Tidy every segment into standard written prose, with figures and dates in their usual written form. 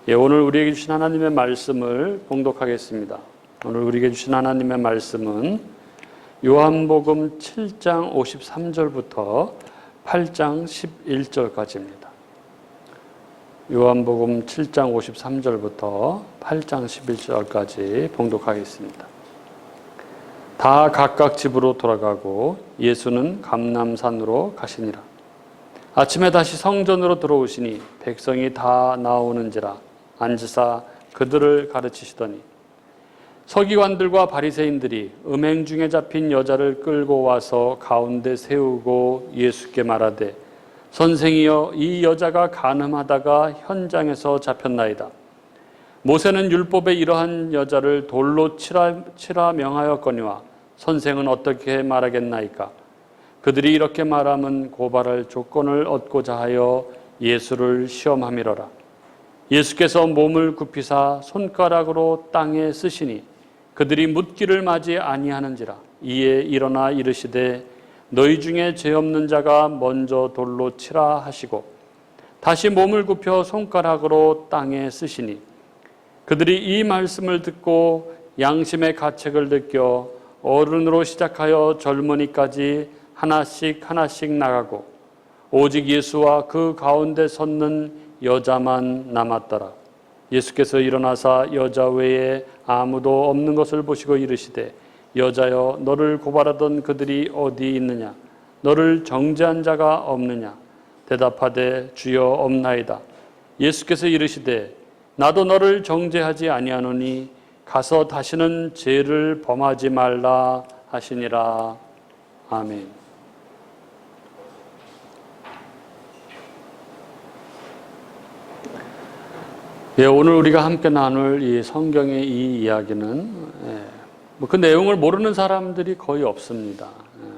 오늘 우리에게 주신 하나님의 말씀을 봉독하겠습니다. 오늘 우리에게 주신 하나님의 말씀은 요한복음 7장 53절부터 8장 11절까지입니다. 요한복음 7장 53절부터 8장 11절까지 봉독하겠습니다. 다 각각 집으로 돌아가고 예수는 감람산으로 가시니라. 아침에 다시 성전으로 들어오시니 백성이 다 나오는지라 앉으사 그들을 가르치시더니 서기관들과 바리새인들이 음행 중에 잡힌 여자를 끌고 와서 가운데 세우고 예수께 말하되 선생이여, 이 여자가 간음하다가 현장에서 잡혔나이다. 모세는 율법에 이러한 여자를 돌로 치라 명하였거니와 선생은 어떻게 말하겠나이까? 그들이 이렇게 말하면 고발할 조건을 얻고자 하여 예수를 시험함이로라. 예수께서 몸을 굽히사 손가락으로 땅에 쓰시니 그들이 묻기를 맞이 아니하는지라. 이에 일어나 이르시되 너희 중에 죄 없는 자가 먼저 돌로 치라 하시고 다시 몸을 굽혀 손가락으로 땅에 쓰시니 그들이 이 말씀을 듣고 양심의 가책을 느껴 어른으로 시작하여 젊은이까지 하나씩 나가고 오직 예수와 그 가운데 섰는 여자만 남았더라. 예수께서 일어나사 여자 외에 아무도 없는 것을 보시고 이르시되 여자여, 너를 고발하던 그들이 어디 있느냐? 너를 정죄한 자가 없느냐? 대답하되 주여 없나이다. 예수께서 이르시되 나도 너를 정죄하지 아니하노니 가서 다시는 죄를 범하지 말라 하시니라. 아멘. 오늘 우리가 함께 나눌 이 성경의 이 이야기는 그 내용을 모르는 사람들이 거의 없습니다.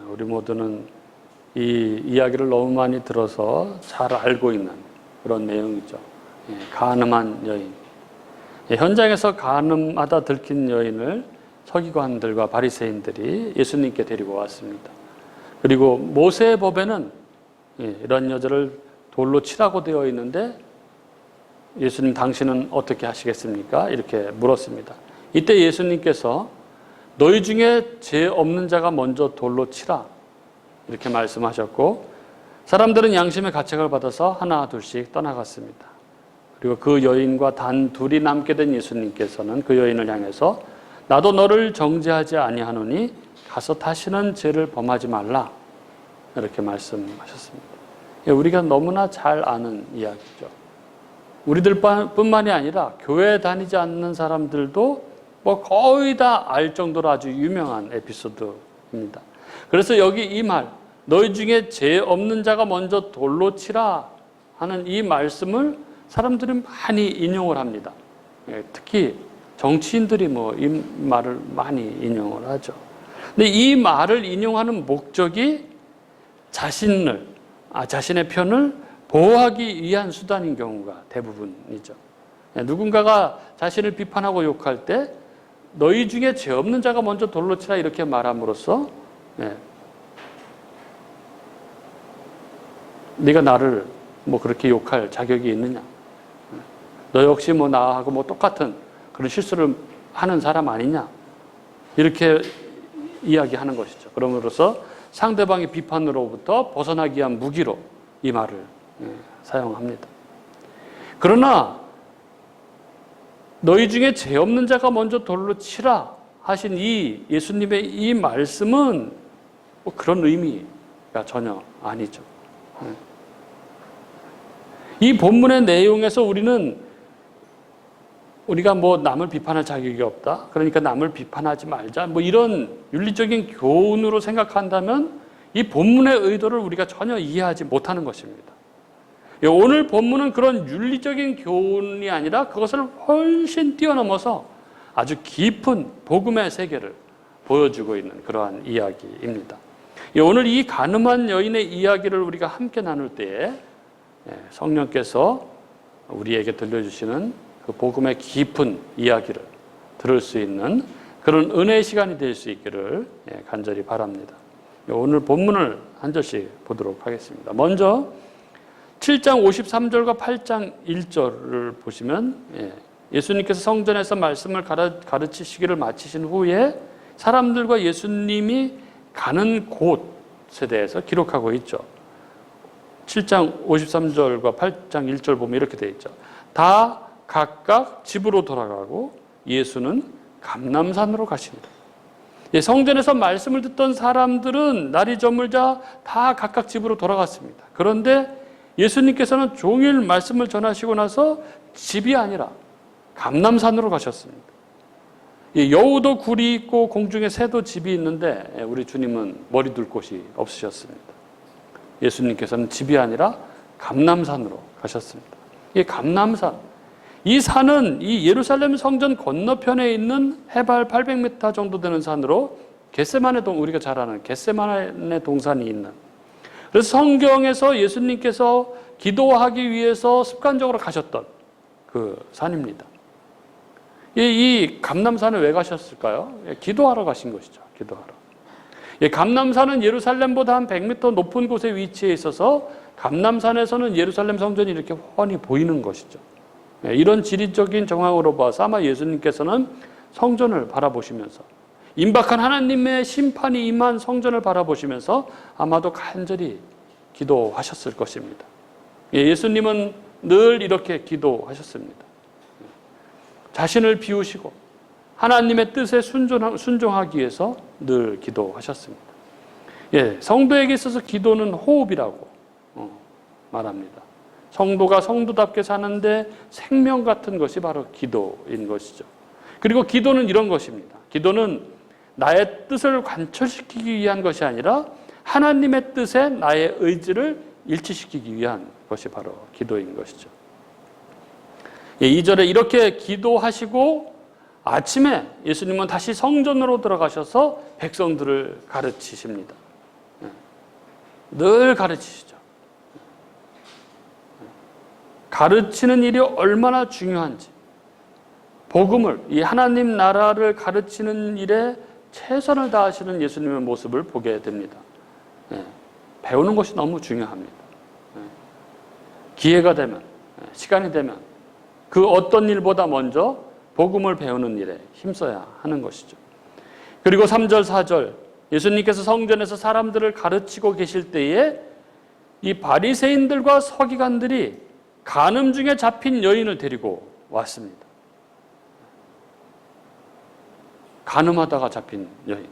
우리 모두는 이 이야기를 너무 많이 들어서 잘 알고 있는 그런 내용이죠. 간음한 여인. 현장에서 간음하다 들킨 여인을 서기관들과 바리새인들이 예수님께 데리고 왔습니다. 그리고 모세의 법에는 이런 여자를 돌로 치라고 되어 있는데 예수님 당신은 어떻게 하시겠습니까? 이렇게 물었습니다. 이때 예수님께서 너희 중에 죄 없는 자가 먼저 돌로 치라 이렇게 말씀하셨고 사람들은 양심의 가책을 받아서 하나 둘씩 떠나갔습니다. 그리고 그 여인과 단 둘이 남게 된 예수님께서는 그 여인을 향해서 나도 너를 정죄하지 아니하노니 가서 다시는 죄를 범하지 말라 이렇게 말씀하셨습니다. 우리가 너무나 잘 아는 이야기죠. 우리들 뿐만이 아니라 교회 다니지 않는 사람들도 거의 다 알 정도로 아주 유명한 에피소드입니다. 그래서 여기 이 말, 너희 중에 죄 없는 자가 먼저 돌로 치라 하는 이 말씀을 사람들이 많이 인용을 합니다. 특히 정치인들이 이 말을 많이 인용을 하죠. 근데 이 말을 인용하는 목적이 자신의 편을 보호하기 위한 수단인 경우가 대부분이죠. 누군가가 자신을 비판하고 욕할 때 너희 중에 죄 없는 자가 먼저 돌로 치라 이렇게 말함으로써 네가 나를 그렇게 욕할 자격이 있느냐? 너 역시 나하고 똑같은 그런 실수를 하는 사람 아니냐? 이렇게 이야기하는 것이죠. 그럼으로써 상대방의 비판으로부터 벗어나기 위한 무기로 이 말을 사용합니다. 그러나 너희 중에 죄 없는 자가 먼저 돌로 치라 하신 이 예수님의 이 말씀은 그런 의미가 전혀 아니죠. 이 본문의 내용에서 우리가 남을 비판할 자격이 없다. 그러니까 남을 비판하지 말자. 이런 윤리적인 교훈으로 생각한다면 이 본문의 의도를 우리가 전혀 이해하지 못하는 것입니다. 오늘 본문은 그런 윤리적인 교훈이 아니라 그것을 훨씬 뛰어넘어서 아주 깊은 복음의 세계를 보여주고 있는 그러한 이야기입니다. 오늘 이 간음한 여인의 이야기를 우리가 함께 나눌 때에 성령께서 우리에게 들려주시는 그 복음의 깊은 이야기를 들을 수 있는 그런 은혜의 시간이 될 수 있기를 간절히 바랍니다. 오늘 본문을 한 절씩 보도록 하겠습니다. 먼저 7장 53절과 8장 1절을 보시면 예수님께서 성전에서 말씀을 가르치시기를 마치신 후에 사람들과 예수님이 가는 곳에 대해서 기록하고 있죠. 7장 53절과 8장 1절 보면 이렇게 되어 있죠. 다 각각 집으로 돌아가고 예수는 감람산으로 가십니다. 성전에서 말씀을 듣던 사람들은 날이 저물자 다 각각 집으로 돌아갔습니다. 그런데 예수님께서는 종일 말씀을 전하시고 나서 집이 아니라 감람산으로 가셨습니다. 여우도 굴이 있고 공중에 새도 집이 있는데 우리 주님은 머리 둘 곳이 없으셨습니다. 예수님께서는 집이 아니라 감람산으로 가셨습니다. 이 감람산, 이 산은 이 예루살렘 성전 건너편에 있는 해발 800m 정도 되는 산으로 겟세마네 우리가 잘 아는 겟세마네 동산이 있는, 그래서 성경에서 예수님께서 기도하기 위해서 습관적으로 가셨던 그 산입니다. 이 감람산에 왜 가셨을까요? 기도하러 가신 것이죠. 기도하러. 감람산은 예루살렘보다 한 100m 높은 곳에 위치해 있어서 감람산에서는 예루살렘 성전이 이렇게 훤히 보이는 것이죠. 이런 지리적인 정황으로 봐서 아마 예수님께서는 성전을 바라보시면서, 임박한 하나님의 심판이 임한 성전을 바라보시면서 아마도 간절히 기도하셨을 것입니다. 예수님은 늘 이렇게 기도하셨습니다. 자신을 비우시고 하나님의 뜻에 순종하기 위해서 늘 기도하셨습니다. 성도에게 있어서 기도는 호흡이라고 말합니다. 성도가 성도답게 사는데 생명 같은 것이 바로 기도인 것이죠. 그리고 기도는 이런 것입니다. 기도는 나의 뜻을 관철시키기 위한 것이 아니라 하나님의 뜻에 나의 의지를 일치시키기 위한 것이 바로 기도인 것이죠. 2절에 이렇게 기도하시고 아침에 예수님은 다시 성전으로 들어가셔서 백성들을 가르치십니다. 늘 가르치시죠. 가르치는 일이 얼마나 중요한지, 복음을, 이 하나님 나라를 가르치는 일에 최선을 다하시는 예수님의 모습을 보게 됩니다. 배우는 것이 너무 중요합니다. 기회가 되면, 시간이 되면 그 어떤 일보다 먼저 복음을 배우는 일에 힘써야 하는 것이죠. 그리고 3절, 4절 예수님께서 성전에서 사람들을 가르치고 계실 때에 이 바리새인들과 서기관들이 간음 중에 잡힌 여인을 데리고 왔습니다. 간음하다가 잡힌 여인.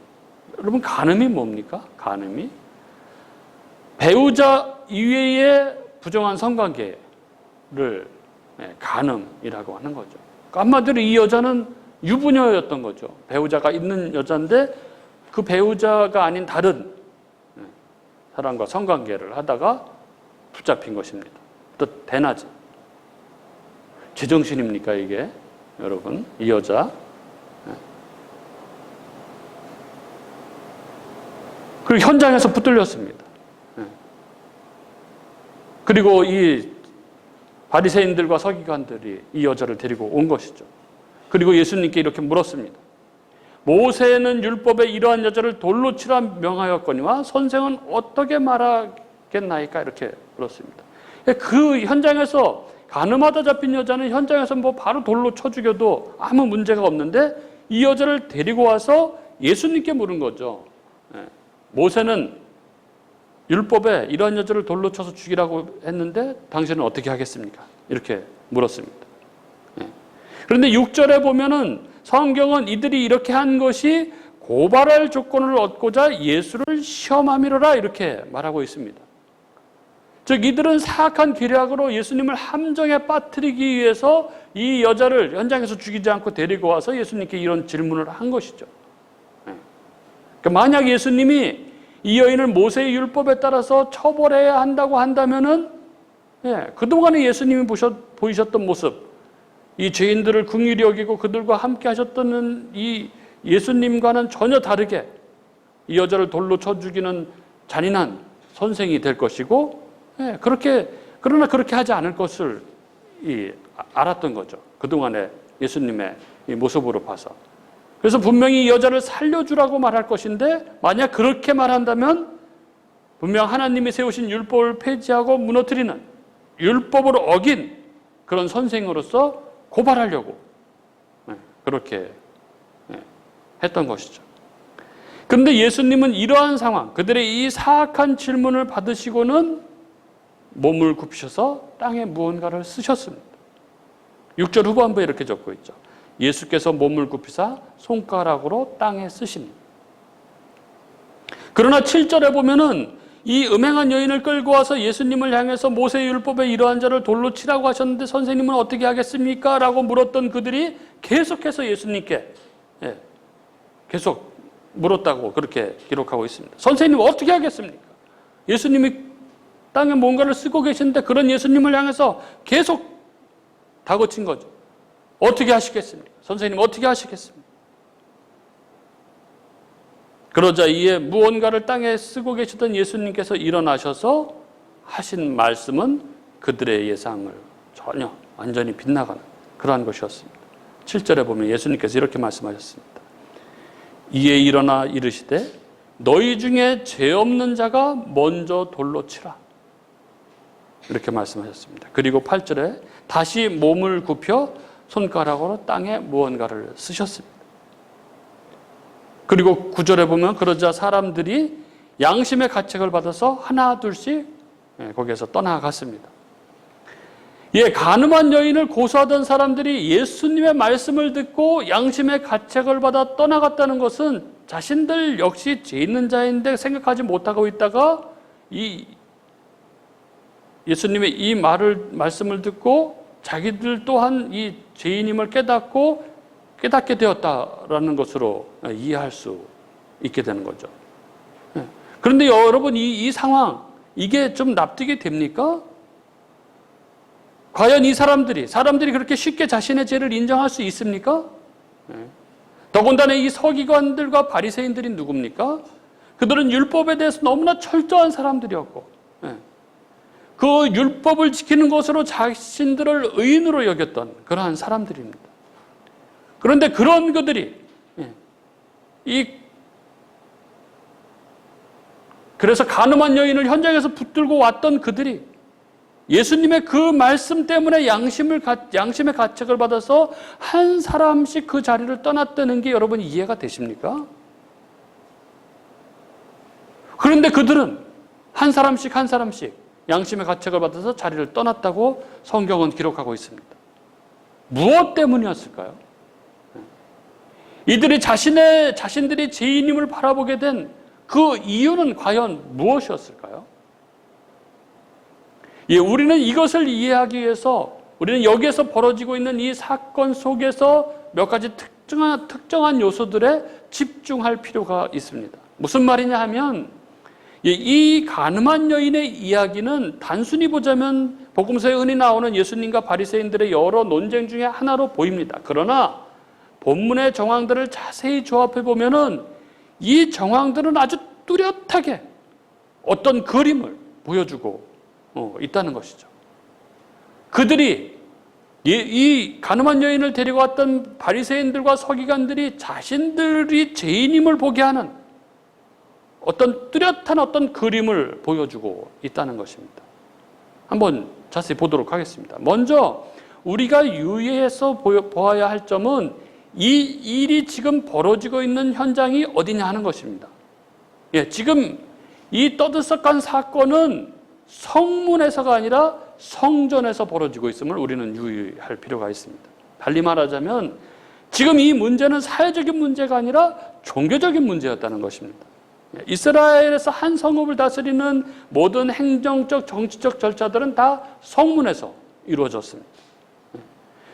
여러분, 간음이 뭡니까? 간음이 배우자 이외의 부정한 성관계를 간음이라고 하는 거죠. 그러니까 한마디로 이 여자는 유부녀였던 거죠. 배우자가 있는 여자인데 그 배우자가 아닌 다른 사람과 성관계를 하다가 붙잡힌 것입니다. 또 대낮에. 제정신입니까 이게? 여러분, 이 여자. 그리고 현장에서 붙들렸습니다. 그리고 이 바리새인들과 서기관들이 이 여자를 데리고 온 것이죠. 그리고 예수님께 이렇게 물었습니다. 모세는 율법에 이러한 여자를 돌로 치라 명하였거니와 선생은 어떻게 말하겠나이까? 이렇게 물었습니다. 그 현장에서 간음하다 잡힌 여자는 현장에서 바로 돌로 쳐 죽여도 아무 문제가 없는데 이 여자를 데리고 와서 예수님께 물은 거죠. 모세는 율법에 이러한 여자를 돌로 쳐서 죽이라고 했는데 당신은 어떻게 하겠습니까? 이렇게 물었습니다. 그런데 6절에 보면은 성경은 이들이 이렇게 한 것이 고발할 조건을 얻고자 예수를 시험함이로라 이렇게 말하고 있습니다. 즉 이들은 사악한 계략으로 예수님을 함정에 빠뜨리기 위해서 이 여자를 현장에서 죽이지 않고 데리고 와서 예수님께 이런 질문을 한 것이죠. 그러니까 만약 예수님이 이 여인을 모세의 율법에 따라서 처벌해야 한다고 한다면은 그동안에 예수님이 보이셨던 모습, 이 죄인들을 긍휼히 여기고 그들과 함께 하셨던 이 예수님과는 전혀 다르게 이 여자를 돌로 쳐 죽이는 잔인한 선생이 될 것이고, 그러나 그렇게 하지 않을 것을 알았던 거죠. 그동안에 예수님의 이 모습으로 봐서. 그래서 분명히 이 여자를 살려주라고 말할 것인데 만약 그렇게 말한다면 분명 하나님이 세우신 율법을 폐지하고 무너뜨리는 율법을 어긴 그런 선생으로서 고발하려고 그렇게 했던 것이죠. 그런데 예수님은 이러한 상황, 그들의 이 사악한 질문을 받으시고는 몸을 굽히셔서 땅에 무언가를 쓰셨습니다. 6절 후반부에 이렇게 적고 있죠. 예수께서 몸을 굽히사 손가락으로 땅에 쓰십니다. 그러나 7절에 보면은 이 음행한 여인을 끌고 와서 예수님을 향해서 모세율법에 이러한 자를 돌로 치라고 하셨는데 선생님은 어떻게 하겠습니까? 라고 물었던 그들이 계속해서 예수님께 계속 물었다고 그렇게 기록하고 있습니다. 선생님 어떻게 하겠습니까? 예수님이 땅에 뭔가를 쓰고 계시는데 그런 예수님을 향해서 계속 다그친 거죠. 어떻게 하시겠습니까? 선생님 어떻게 하시겠습니까? 그러자 이에 무언가를 땅에 쓰고 계시던 예수님께서 일어나셔서 하신 말씀은 그들의 예상을 전혀 완전히 빗나가는 그러한 것이었습니다. 7절에 보면 예수님께서 이렇게 말씀하셨습니다. 이에 일어나 이르시되 너희 중에 죄 없는 자가 먼저 돌로 치라. 이렇게 말씀하셨습니다. 그리고 8절에 다시 몸을 굽혀 손가락으로 땅에 무언가를 쓰셨습니다. 그리고 9절에 보면 그러자 사람들이 양심의 가책을 받아서 하나 둘씩 거기에서 떠나갔습니다. 간음한 여인을 고소하던 사람들이 예수님의 말씀을 듣고 양심의 가책을 받아 떠나갔다는 것은 자신들 역시 죄 있는 자인데 생각하지 못하고 있다가 이 예수님의 이 말씀을 듣고 자기들 또한 이 죄인임을 깨닫게 되었다라는 것으로 이해할 수 있게 되는 거죠. 그런데 여러분 이 상황 이게 좀 납득이 됩니까? 과연 이 사람들이 그렇게 쉽게 자신의 죄를 인정할 수 있습니까? 더군다나 이 서기관들과 바리새인들이 누굽니까? 그들은 율법에 대해서 너무나 철저한 사람들이었고 그 율법을 지키는 것으로 자신들을 의인으로 여겼던 그러한 사람들입니다. 그런데 그런 그들이 그래서 간음한 여인을 현장에서 붙들고 왔던 그들이 예수님의 그 말씀 때문에 양심의 가책을 받아서 한 사람씩 그 자리를 떠났다는 게 여러분 이해가 되십니까? 그런데 그들은 한 사람씩 양심의 가책을 받아서 자리를 떠났다고 성경은 기록하고 있습니다. 무엇 때문이었을까요? 이들이 자신들이 죄인임을 바라보게 된 그 이유는 과연 무엇이었을까요? 우리는 이것을 이해하기 위해서 우리는 여기에서 벌어지고 있는 이 사건 속에서 몇 가지 특정한 요소들에 집중할 필요가 있습니다. 무슨 말이냐 하면 이 간음한 여인의 이야기는 단순히 보자면 복음서에 흔히 나오는 예수님과 바리새인들의 여러 논쟁 중에 하나로 보입니다. 그러나 본문의 정황들을 자세히 조합해 보면은 이 정황들은 아주 뚜렷하게 어떤 그림을 보여주고 있다는 것이죠. 그들이 이 간음한 여인을 데리고 왔던 바리새인들과 서기관들이 자신들이 죄인임을 보게 하는 어떤 뚜렷한 어떤 그림을 보여주고 있다는 것입니다. 한번 자세히 보도록 하겠습니다. 먼저 우리가 유의해서 보아야 할 점은 이 일이 지금 벌어지고 있는 현장이 어디냐 하는 것입니다. 지금 이 떠들썩한 사건은 성문에서가 아니라 성전에서 벌어지고 있음을 우리는 유의할 필요가 있습니다. 달리 말하자면 지금 이 문제는 사회적인 문제가 아니라 종교적인 문제였다는 것입니다. 이스라엘에서 한 성읍을 다스리는 모든 행정적, 정치적 절차들은 다 성문에서 이루어졌습니다.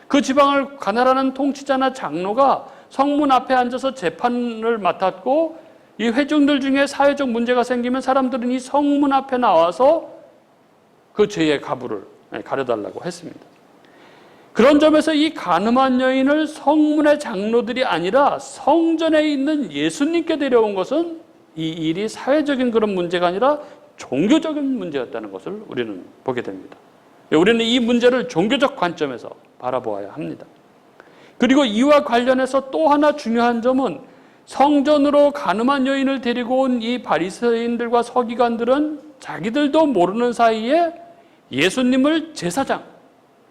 그 지방을 관할하는 통치자나 장로가 성문 앞에 앉아서 재판을 맡았고 이 회중들 중에 사회적 문제가 생기면 사람들은 이 성문 앞에 나와서 그 죄의 가부를 가려달라고 했습니다. 그런 점에서 이 간음한 여인을 성문의 장로들이 아니라 성전에 있는 예수님께 데려온 것은 이 일이 사회적인 그런 문제가 아니라 종교적인 문제였다는 것을 우리는 보게 됩니다. 우리는 이 문제를 종교적 관점에서 바라보아야 합니다. 그리고 이와 관련해서 또 하나 중요한 점은 성전으로 간음한 여인을 데리고 온 이 바리새인들과 서기관들은 자기들도 모르는 사이에 예수님을 제사장,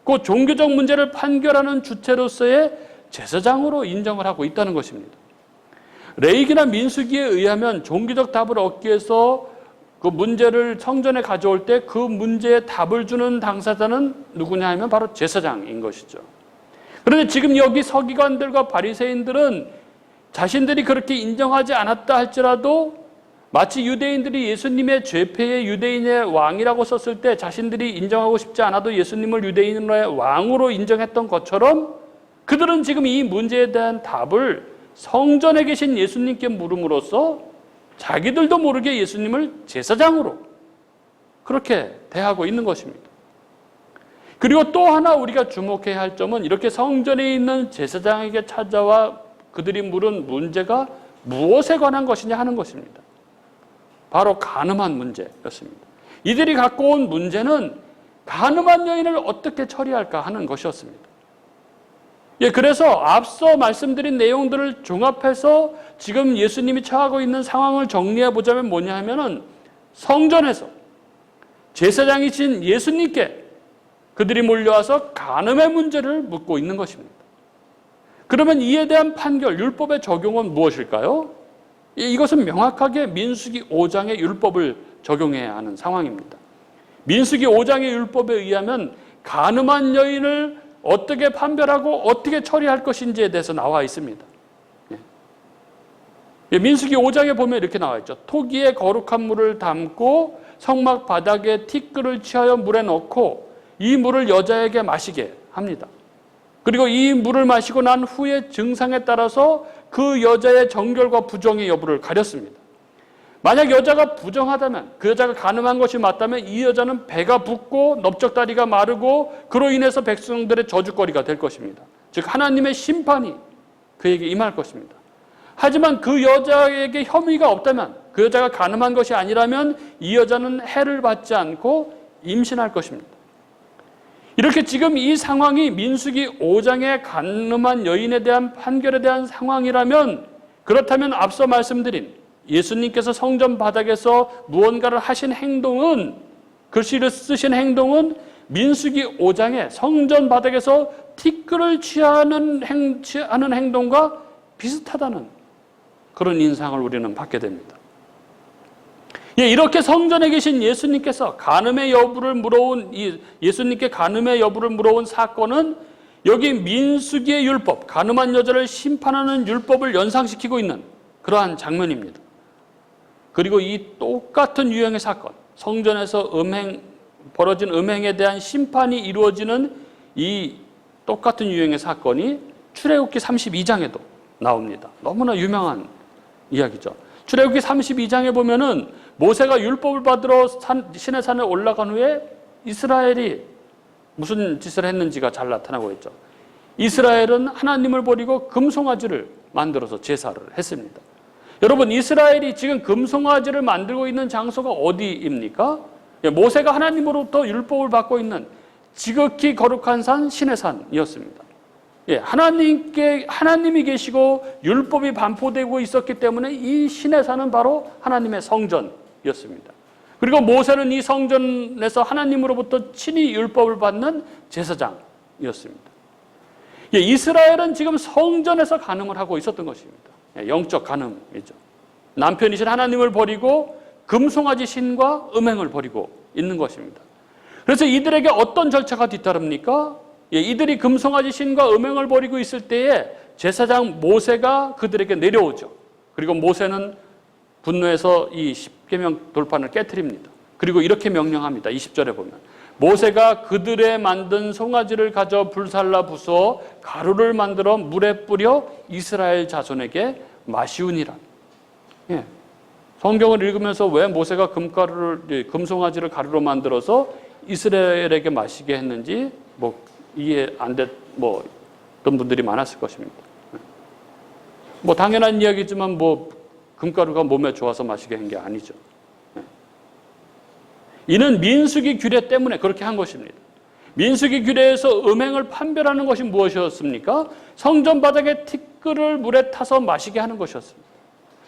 그 종교적 문제를 판결하는 주체로서의 제사장으로 인정을 하고 있다는 것입니다. 레위기나 민수기에 의하면 종교적 답을 얻기 위해서 그 문제를 성전에 가져올 때 그 문제에 답을 주는 당사자는 누구냐 하면 바로 제사장인 것이죠. 그런데 지금 여기 서기관들과 바리새인들은 자신들이 그렇게 인정하지 않았다 할지라도 마치 유대인들이 예수님의 죄패의 유대인의 왕이라고 썼을 때 자신들이 인정하고 싶지 않아도 예수님을 유대인의 왕으로 인정했던 것처럼 그들은 지금 이 문제에 대한 답을 성전에 계신 예수님께 물음으로써 자기들도 모르게 예수님을 제사장으로 그렇게 대하고 있는 것입니다. 그리고 또 하나 우리가 주목해야 할 점은 이렇게 성전에 있는 제사장에게 찾아와 그들이 물은 문제가 무엇에 관한 것이냐 하는 것입니다. 바로 간음한 문제였습니다. 이들이 갖고 온 문제는 간음한 여인을 어떻게 처리할까 하는 것이었습니다. 그래서 앞서 말씀드린 내용들을 종합해서 지금 예수님이 처하고 있는 상황을 정리해 보자면 뭐냐 하면은 성전에서 제사장이신 예수님께 그들이 몰려와서 간음의 문제를 묻고 있는 것입니다. 그러면 이에 대한 판결, 율법의 적용은 무엇일까요? 이것은 명확하게 민수기 5장의 율법을 적용해야 하는 상황입니다. 민수기 5장의 율법에 의하면 간음한 여인을 어떻게 판별하고 어떻게 처리할 것인지에 대해서 나와 있습니다. 민수기 5장에 보면 이렇게 나와 있죠. 토기에 거룩한 물을 담고 성막 바닥에 티끌을 취하여 물에 넣고 이 물을 여자에게 마시게 합니다. 그리고 이 물을 마시고 난 후에 증상에 따라서 그 여자의 정결과 부정의 여부를 가렸습니다. 만약 여자가 부정하다면, 그 여자가 간음한 것이 맞다면 이 여자는 배가 붓고 넓적다리가 마르고 그로 인해서 백성들의 저주거리가 될 것입니다. 즉 하나님의 심판이 그에게 임할 것입니다. 하지만 그 여자에게 혐의가 없다면, 그 여자가 간음한 것이 아니라면 이 여자는 해를 받지 않고 임신할 것입니다. 이렇게 지금 이 상황이 민수기 5장의 간음한 여인에 대한 판결에 대한 상황이라면, 그렇다면 앞서 말씀드린 예수님께서 성전 바닥에서 무언가를 하신 행동은, 글씨를 쓰신 행동은 민수기 5장의 성전 바닥에서 티끌을 취하는 행동과 비슷하다는 그런 인상을 우리는 받게 됩니다. 이렇게 성전에 계신 예수님께서 간음의 여부를 물어온, 예수님께 간음의 여부를 물어온 사건은 여기 민수기의 율법, 간음한 여자를 심판하는 율법을 연상시키고 있는 그러한 장면입니다. 그리고 이 똑같은 유형의 사건, 성전에서 벌어진 음행에 대한 심판이 이루어지는 이 똑같은 유형의 사건이 출애굽기 32장에도 나옵니다. 너무나 유명한 이야기죠. 출애굽기 32장에 보면은 모세가 율법을 받으러 시내 산에 올라간 후에 이스라엘이 무슨 짓을 했는지가 잘 나타나고 있죠. 이스라엘은 하나님을 버리고 금송아지를 만들어서 제사를 했습니다. 여러분, 이스라엘이 지금 금송아지를 만들고 있는 장소가 어디입니까? 모세가 하나님으로부터 율법을 받고 있는 지극히 거룩한 산 시내산이었습니다. 하나님이 계시고 율법이 반포되고 있었기 때문에 이 시내산은 바로 하나님의 성전이었습니다. 그리고 모세는 이 성전에서 하나님으로부터 친히 율법을 받는 제사장이었습니다. 이스라엘은 지금 성전에서 간음을 하고 있었던 것입니다. 영적 간음이죠. 남편이신 하나님을 버리고 금송아지 신과 음행을 벌이고 있는 것입니다. 그래서 이들에게 어떤 절차가 뒤따릅니까? 이들이 금송아지 신과 음행을 벌이고 있을 때에 제사장 모세가 그들에게 내려오죠. 그리고 모세는 분노해서 이 십계명 돌판을 깨트립니다. 그리고 이렇게 명령합니다. 20절에 보면 모세가 그들의 만든 송아지를 가져 불살라 부숴 가루를 만들어 물에 뿌려 이스라엘 자손에게 마시우니라. 성경을 읽으면서 왜 모세가 금송아지를 가루로 만들어서 이스라엘에게 마시게 했는지 이해 안 됐던 분들이 많았을 것입니다. 당연한 이야기지만 금가루가 몸에 좋아서 마시게 한 게 아니죠. 이는 민수기 규례 때문에 그렇게 한 것입니다. 민수기 규례에서 음행을 판별하는 것이 무엇이었습니까? 성전 바닥에 티끌을 물에 타서 마시게 하는 것이었습니다.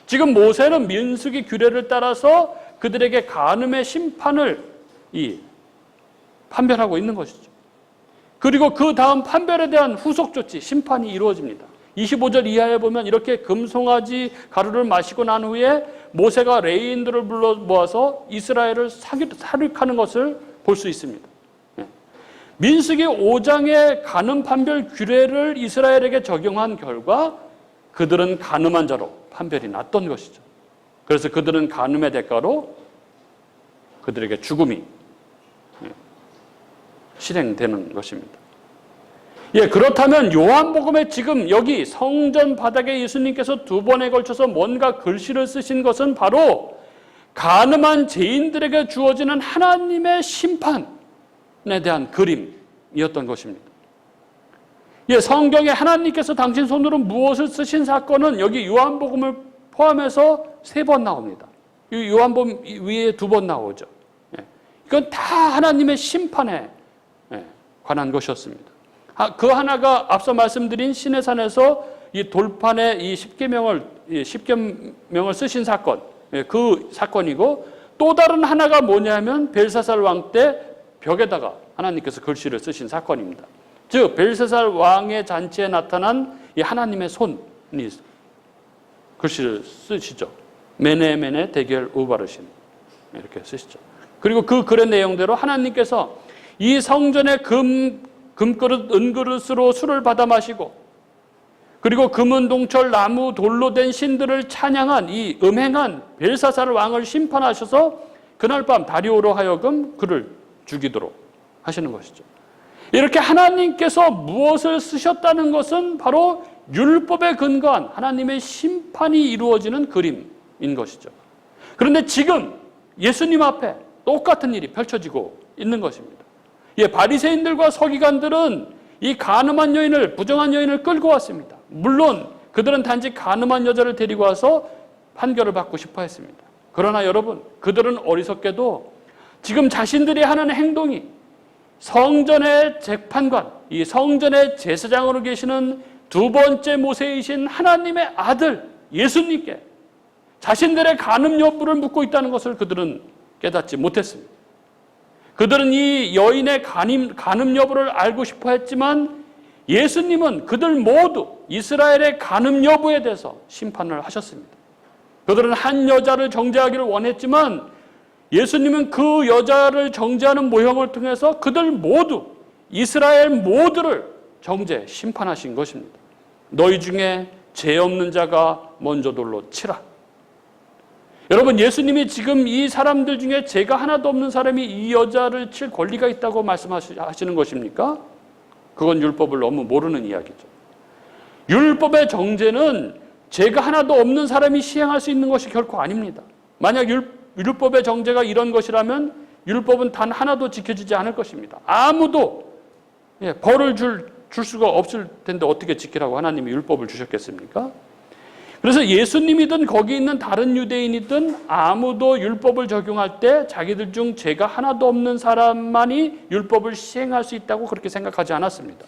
지금 모세는 민수기 규례를 따라서 그들에게 간음의 심판을 판별하고 있는 것이죠. 그리고 그 다음 판별에 대한 후속 조치, 심판이 이루어집니다. 25절 이하에 보면 이렇게 금송아지 가루를 마시고 난 후에 모세가 레위인들을 불러 모아서 이스라엘을 사륙하는 것을 볼 수 있습니다. 민수기 5장의 간음 판별 규례를 이스라엘에게 적용한 결과 그들은 간음한 자로 판별이 났던 것이죠. 그래서 그들은 간음의 대가로 그들에게 죽음이 실행되는 것입니다. 그렇다면 요한복음에 지금 여기 성전 바닥에 예수님께서 두 번에 걸쳐서 뭔가 글씨를 쓰신 것은 바로 간음한 죄인들에게 주어지는 하나님의 심판에 대한 그림이었던 것입니다. 성경에 하나님께서 당신 손으로 무엇을 쓰신 사건은 여기 요한복음을 포함해서 3번 나옵니다. 요한복음 위에 2번 나오죠. 이건 다 하나님의 심판에 관한 것이었습니다. 그 하나가 앞서 말씀드린 시내산에서 이 돌판에 이 십계명을 쓰신 사건, 그 사건이고, 또 다른 하나가 뭐냐면 벨사살 왕 때 벽에다가 하나님께서 글씨를 쓰신 사건입니다. 즉 벨사살 왕의 잔치에 나타난 이 하나님의 손이 글씨를 쓰시죠. 메네 데겔 우바르신 이렇게 쓰시죠. 그리고 그 글의 내용대로 하나님께서 이 성전의 금그릇, 은그릇으로 술을 받아 마시고, 그리고 금은 동철, 나무, 돌로 된 신들을 찬양한 이 음행한 벨사살 왕을 심판하셔서 그날 밤 다리오로 하여금 그를 죽이도록 하시는 것이죠. 이렇게 하나님께서 무엇을 쓰셨다는 것은 바로 율법에 근거한 하나님의 심판이 이루어지는 그림인 것이죠. 그런데 지금 예수님 앞에 똑같은 일이 펼쳐지고 있는 것입니다. 바리새인들과 서기관들은 이 간음한 여인을, 부정한 여인을 끌고 왔습니다. 물론 그들은 단지 간음한 여자를 데리고 와서 판결을 받고 싶어 했습니다. 그러나 여러분, 그들은 어리석게도 지금 자신들이 하는 행동이 성전의 재판관, 이 성전의 제사장으로 계시는 두 번째 모세이신 하나님의 아들 예수님께 자신들의 간음 여부를 묻고 있다는 것을 그들은 깨닫지 못했습니다. 그들은 이 여인의 간음 여부를 알고 싶어 했지만 예수님은 그들 모두 이스라엘의 간음 여부에 대해서 심판을 하셨습니다. 그들은 한 여자를 정죄하기를 원했지만 예수님은 그 여자를 정죄하는 모형을 통해서 그들 모두, 이스라엘 모두를 정죄, 심판하신 것입니다. 너희 중에 죄 없는 자가 먼저 돌로 치라. 여러분, 예수님이 지금 이 사람들 중에 죄가 하나도 없는 사람이 이 여자를 칠 권리가 있다고 말씀하시는 것입니까? 그건 율법을 너무 모르는 이야기죠. 율법의 정죄는 죄가 하나도 없는 사람이 시행할 수 있는 것이 결코 아닙니다. 만약 율법의 정죄가 이런 것이라면 율법은 단 하나도 지켜지지 않을 것입니다. 아무도 벌을 줄 수가 없을 텐데 어떻게 지키라고 하나님이 율법을 주셨겠습니까? 그래서 예수님이든 거기 있는 다른 유대인이든 아무도 율법을 적용할 때 자기들 중 죄가 하나도 없는 사람만이 율법을 시행할 수 있다고 그렇게 생각하지 않았습니다.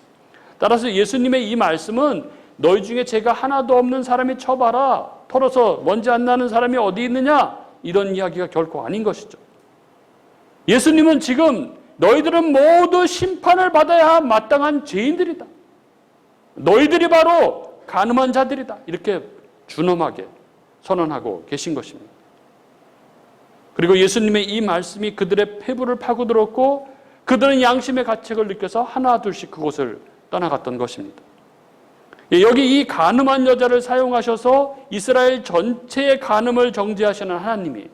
따라서 예수님의 이 말씀은 너희 중에 죄가 하나도 없는 사람이 쳐봐라, 털어서 먼지 안 나는 사람이 어디 있느냐, 이런 이야기가 결코 아닌 것이죠. 예수님은 지금 너희들은 모두 심판을 받아야 마땅한 죄인들이다, 너희들이 바로 간음한 자들이다, 이렇게 준엄하게 선언하고 계신 것입니다. 그리고 예수님의 이 말씀이 그들의 폐부를 파고들었고 그들은 양심의 가책을 느껴서 하나 둘씩 그곳을 떠나갔던 것입니다. 여기 이 간음한 여자를 사용하셔서 이스라엘 전체의 간음을 정죄하시는 하나님이,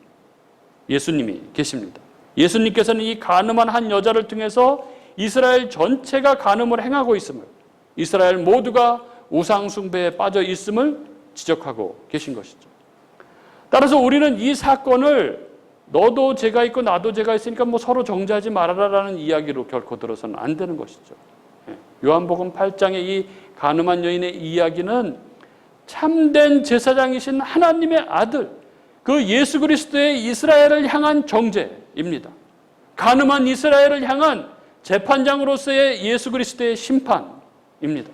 예수님이 계십니다. 예수님께서는 이 간음한 한 여자를 통해서 이스라엘 전체가 간음을 행하고 있음을, 이스라엘 모두가 우상 숭배에 빠져 있음을 지적하고 계신 것이죠. 따라서 우리는 이 사건을 너도 죄가 있고 나도 죄가 있으니까 서로 정죄하지 말아라라는 이야기로 결코 들어서는 안 되는 것이죠. 요한복음 8장의 이 간음한 여인의 이야기는 참된 제사장이신 하나님의 아들, 그 예수 그리스도의 이스라엘을 향한 정죄입니다. 간음한 이스라엘을 향한 재판장으로서의 예수 그리스도의 심판입니다.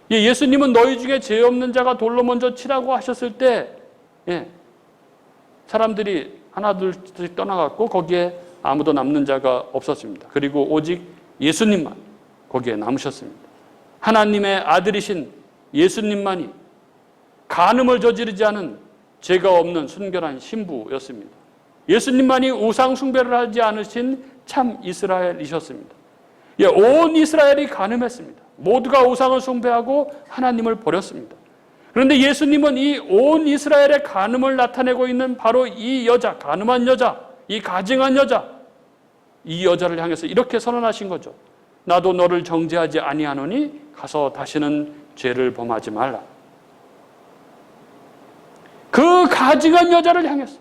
예수님은 너희 중에 죄 없는 자가 돌로 먼저 치라고 하셨을 때 사람들이 하나 둘씩 떠나갔고 거기에 아무도 남는 자가 없었습니다. 그리고 오직 예수님만 거기에 남으셨습니다. 하나님의 아들이신 예수님만이 간음을 저지르지 않은 죄가 없는 순결한 신부였습니다. 예수님만이 우상 숭배를 하지 않으신 참 이스라엘이셨습니다. 예, 온 이스라엘이 간음했습니다. 모두가 우상을 숭배하고 하나님을 버렸습니다. 그런데 예수님은 이 온 이스라엘의 간음을 나타내고 있는 바로 이 여자, 간음한 여자, 이 가증한 여자, 이 여자를 향해서 이렇게 선언하신 거죠. 나도 너를 정죄하지 아니하노니 가서 다시는 죄를 범하지 말라. 그 가증한 여자를 향해서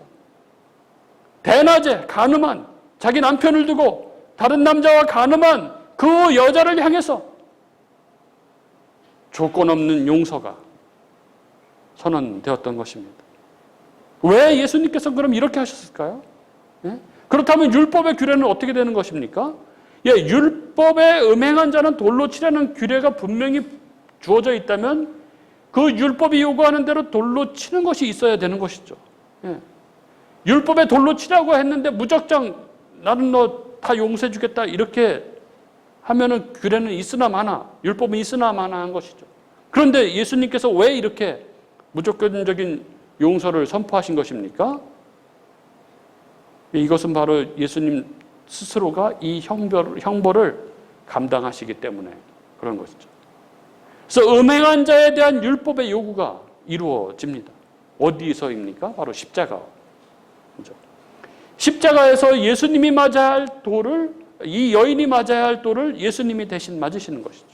대낮에 간음한 자기 남편을 두고 다른 남자와 간음한 그 여자를 향해서 조건 없는 용서가 선언되었던 것입니다. 왜 예수님께서 그럼 이렇게 하셨을까요? 예? 그렇다면 율법의 규례는 어떻게 되는 것입니까? 예, 율법에 음행한 자는 돌로 치라는 규례가 분명히 주어져 있다면 그 율법이 요구하는 대로 돌로 치는 것이 있어야 되는 것이죠. 예. 율법에 돌로 치라고 했는데 무작정 나는 너 다 용서해 주겠다 이렇게 하면은 규례는 있으나 마나, 율법은 있으나 마나 한 것이죠. 그런데 예수님께서 왜 이렇게 무조건적인 용서를 선포하신 것입니까? 이것은 바로 예수님 스스로가 이 형벌을 감당하시기 때문에 그런 것이죠. 그래서 음행한 자에 대한 율법의 요구가 이루어집니다. 어디서입니까? 바로 십자가. 십자가에서 예수님이 맞아야 할 돌을, 이 여인이 맞아야 할 돌을 예수님이 대신 맞으시는 것이죠.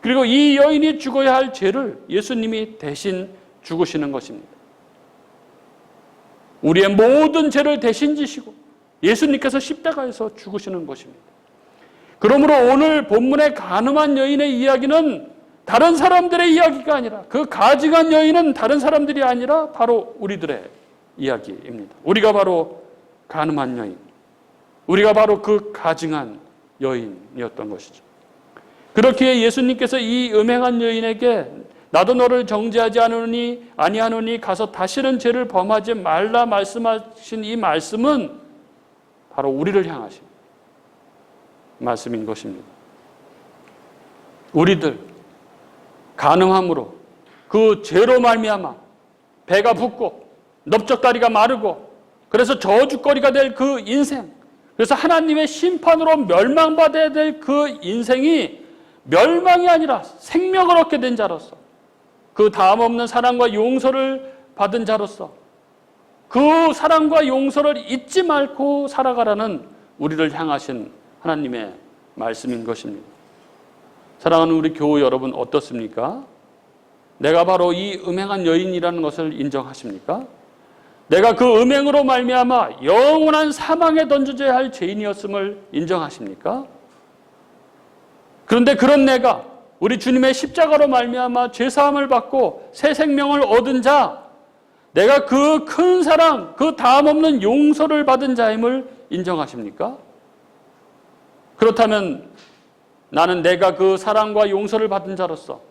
그리고 이 여인이 죽어야 할 죄를 예수님이 대신 죽으시는 것입니다. 우리의 모든 죄를 대신 지시고 예수님께서 십자가에서 죽으시는 것입니다. 그러므로 오늘 본문의 간음한 여인의 이야기는 다른 사람들의 이야기가 아니라, 그 가증한 여인은 다른 사람들이 아니라 바로 우리들의 이야기입니다. 우리가 바로 간음한 여인, 우리가 바로 그 가증한 여인이었던 것이죠. 그렇기에 예수님께서 이 음행한 여인에게 나도 너를 정죄하지 아니하노니 가서 다시는 죄를 범하지 말라 말씀하신 이 말씀은 바로 우리를 향하신 말씀인 것입니다. 우리들 간음함으로 그 죄로 말미암아 배가 붓고 넓적다리가 마르고 그래서 저주거리가 될 그 인생, 그래서 하나님의 심판으로 멸망받아야 될 그 인생이 멸망이 아니라 생명을 얻게 된 자로서, 그 다음 없는 사랑과 용서를 받은 자로서 그 사랑과 용서를 잊지 말고 살아가라는 우리를 향하신 하나님의 말씀인 것입니다. 사랑하는 우리 교우 여러분, 어떻습니까? 내가 바로 이 음행한 여인이라는 것을 인정하십니까? 내가 그 음행으로 말미암아 영원한 사망에 던져져야 할 죄인이었음을 인정하십니까? 그런데 그런 내가 우리 주님의 십자가로 말미암아 죄사함을 받고 새 생명을 얻은 자, 내가 그 큰 사랑, 그 다음 없는 용서를 받은 자임을 인정하십니까? 그렇다면 나는 내가 그 사랑과 용서를 받은 자로서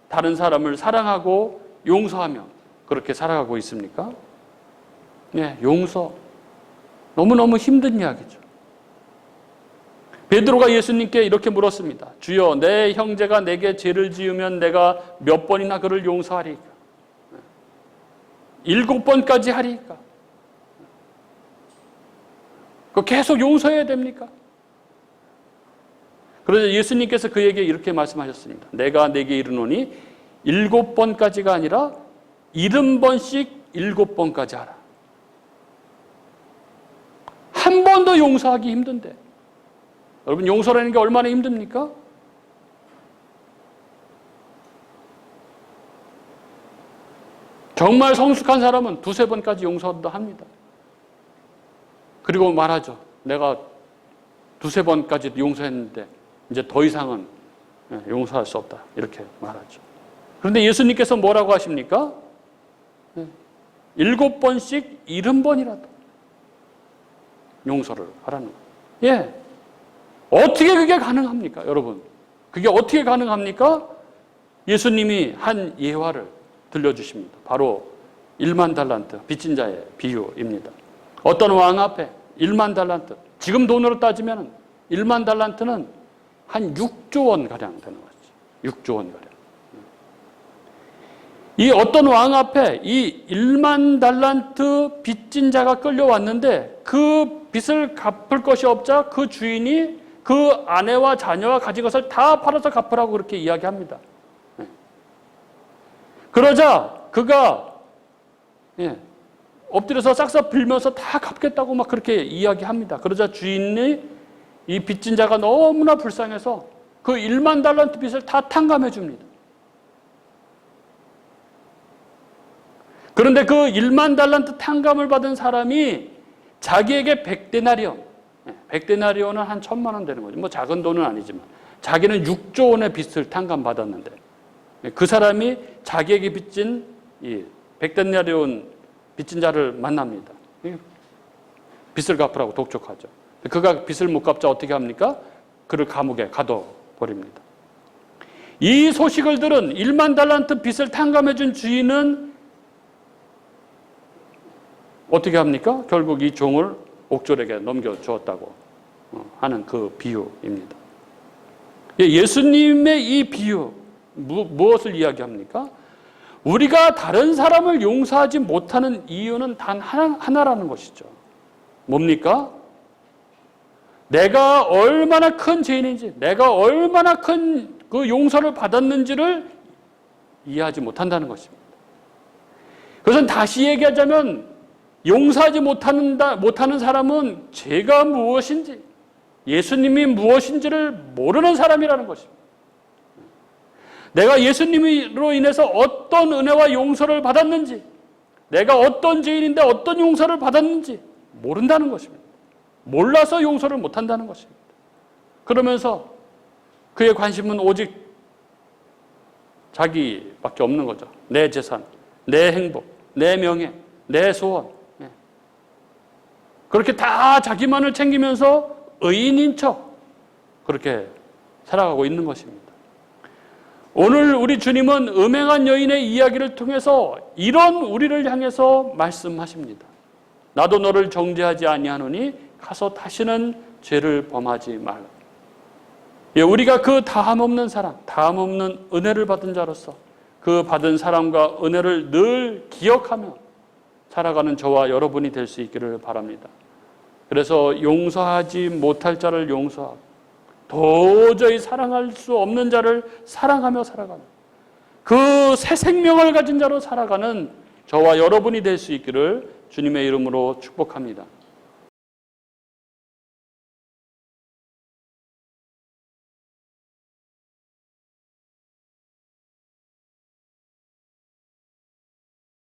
다른 사람을 사랑하고 용서하며 그렇게 살아가고 있습니까? 네, 용서. 너무너무 힘든 이야기죠. 베드로가 예수님께 이렇게 물었습니다. 주여, 내 형제가 내게 죄를 지으면 내가 몇 번이나 그를 용서하리까? 7번까지 하리까? 그 계속 용서해야 됩니까? 그러자 예수님께서 그에게 이렇게 말씀하셨습니다. 내가 내게 이르노니 7번까지가 아니라 70번씩 7번까지 하라. 한 번도 용서하기 힘든데, 여러분, 용서라는 게 얼마나 힘듭니까? 정말 성숙한 사람은 2-3번까지 용서도 합니다. 그리고 말하죠. 내가 2-3번까지 용서했는데 이제 더 이상은 용서할 수 없다. 이렇게 말하죠. 그런데 예수님께서 뭐라고 하십니까? 7번씩 70번이라도 용서를 하라는 거예요. 예. 어떻게 그게 가능합니까, 여러분? 그게 어떻게 가능합니까? 예수님이 한 예화를 들려주십니다. 바로 1만 달란트, 빚진 자의 비유입니다. 어떤 왕 앞에 1만 달란트, 지금 돈으로 따지면 1만 달란트는 한 6조 원 가량 되는 거죠. 6조 원 가량. 이 어떤 왕 앞에 이 1만 달란트 빚진 자가 끌려왔는데 그 빚을 갚을 것이 없자 그 주인이 그 아내와 자녀와 가진 것을 다 팔아서 갚으라고 그렇게 이야기합니다. 그러자 그가 엎드려서 싹싹 빌면서 다 갚겠다고 막 그렇게 이야기합니다. 그러자 주인이 이 빚진 자가 너무나 불쌍해서 그 1만 달란트 빚을 다 탕감해 줍니다. 그런데 그 1만 달란트 탕감을 받은 사람이 자기에게 100데나리온, 100데나리온은 한 1,000만 원 되는 거죠. 뭐 작은 돈은 아니지만 자기는 6조 원의 빚을 탕감받았는데 그 사람이 자기에게 빚진 이 100데나리온 빚진 자를 만납니다. 빚을 갚으라고 독촉하죠. 그가 빚을 못 갚자 어떻게 합니까? 그를 감옥에 가둬버립니다. 이 소식을 들은 1만 달란트 빚을 탕감해 준 주인은 어떻게 합니까? 결국 이 종을 옥졸에게 넘겨주었다고 하는 그 비유입니다. 예수님의 이 비유, 무엇을 이야기합니까? 우리가 다른 사람을 용서하지 못하는 이유는 단 하나라는 것이죠. 뭡니까? 내가 얼마나 큰 죄인인지, 내가 얼마나 큰 그 용서를 받았는지를 이해하지 못한다는 것입니다. 그것은 다시 얘기하자면 용서하지 못하는 사람은 죄가 무엇인지, 예수님이 무엇인지를 모르는 사람이라는 것입니다. 내가 예수님으로 인해서 어떤 은혜와 용서를 받았는지, 내가 어떤 죄인인데 어떤 용서를 받았는지 모른다는 것입니다. 몰라서 용서를 못한다는 것입니다. 그러면서 그의 관심은 오직 자기밖에 없는 거죠. 내 재산, 내 행복, 내 명예, 내 소원. 그렇게 다 자기만을 챙기면서 의인인 척 그렇게 살아가고 있는 것입니다. 오늘 우리 주님은 음행한 여인의 이야기를 통해서 이런 우리를 향해서 말씀하십니다. 나도 너를 정죄하지 아니하노니 가서 다시는 죄를 범하지 말라. 우리가 그 다함없는 사랑, 다함없는 은혜를 받은 자로서 그 받은 사랑과 은혜를 늘 기억하며 살아가는 저와 여러분이 될 수 있기를 바랍니다. 그래서 용서하지 못할 자를 용서하고 도저히 사랑할 수 없는 자를 사랑하며 살아가는 그 새 생명을 가진 자로 살아가는 저와 여러분이 될 수 있기를 주님의 이름으로 축복합니다.